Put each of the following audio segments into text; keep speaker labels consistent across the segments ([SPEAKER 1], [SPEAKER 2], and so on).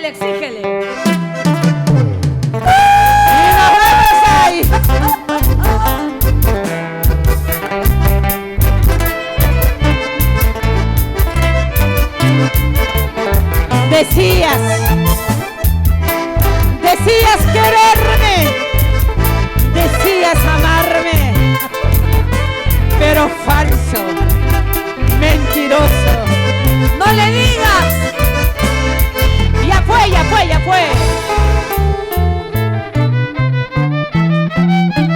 [SPEAKER 1] exígele.
[SPEAKER 2] Y nos vemos ahí. Decías quererme, decías amarme, pero falso, mentiroso.
[SPEAKER 1] ¡No le digas!
[SPEAKER 2] Ya fue, ya fue, ya fue.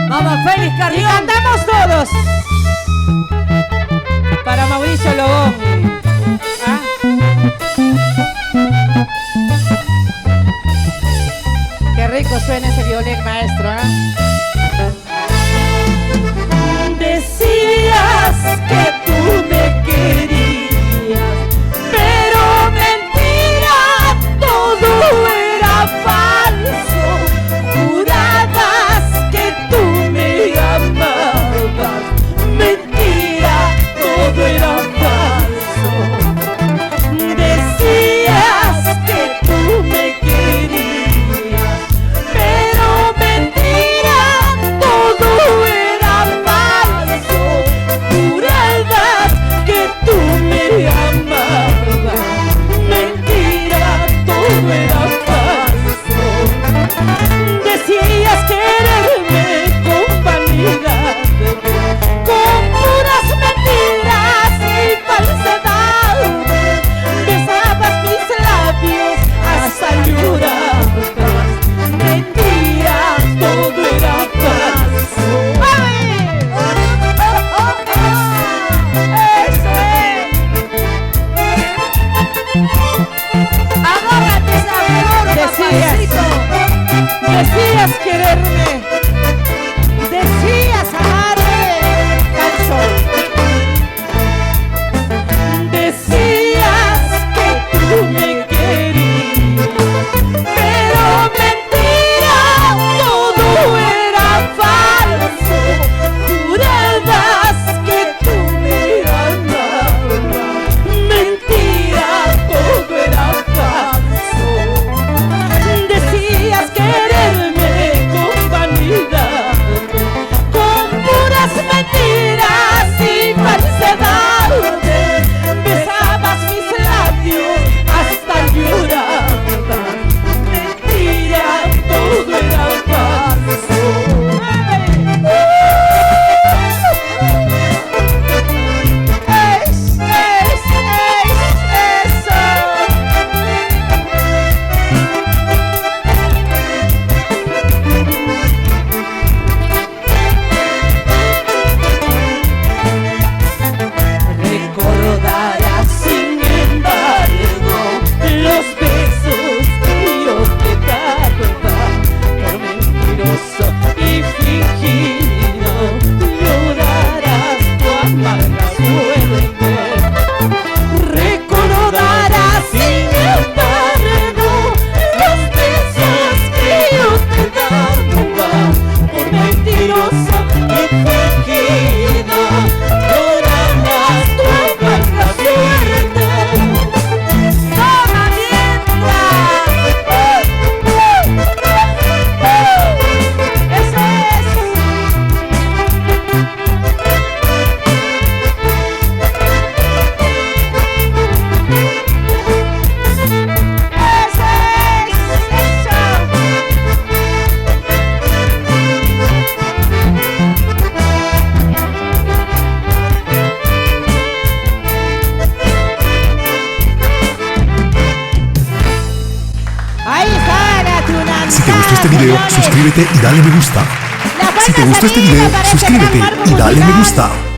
[SPEAKER 1] Vamos, Félix
[SPEAKER 2] Y
[SPEAKER 1] Carrión.
[SPEAKER 2] cantamos todos. Para Mauricio Lobón. ¿Ah? Qué rico suena ese violín, maestro, ¿ah? Decías que tú me querías, pero mentira, todo era falso. Jurabas que tú me amabas, mentira, todo era falso. Decías que tú me querías, pero mentira, todo era falso. Jurabas que tú me amabas, mentira, todo era falso. Decías quererme con vanidad, con puras mentiras y falsedades. Besabas mis labios hasta llorar. Mentira, todo era falso. ¡Ay! ¡Eso es!
[SPEAKER 1] Agárrate esa flor, papacito.
[SPEAKER 2] Decías quererme, decías amarme, falso. Decías que tú me querías, pero mentira, todo era falso. Jurabas que tú me amabas, mentira, todo era falso. Decías quererme con vanidad, con puras mentiras y falsedades. Besabas mis labios hasta llorar. Mentira, todo era falso. Eso. Recordarás sin embargo los besos que yo te daba, por mentiroso y fingido llorarás tu amarga suerte. Recordarás sin embargo los besos que yo te daba, por mentiroso y fingido llorarás tu amarga suerte. ¡Toma mientras! ¡Eso es! Ahí está la tunantada.
[SPEAKER 3] Si te gustó este video,
[SPEAKER 2] señores.
[SPEAKER 3] suscríbete y dale me gusta.
[SPEAKER 2] Las
[SPEAKER 3] Si te
[SPEAKER 2] buenas
[SPEAKER 3] gustó este
[SPEAKER 2] amigas
[SPEAKER 3] video,
[SPEAKER 2] aparecen
[SPEAKER 3] suscríbete
[SPEAKER 2] al marco
[SPEAKER 3] y dale me
[SPEAKER 2] musical.
[SPEAKER 3] gusta.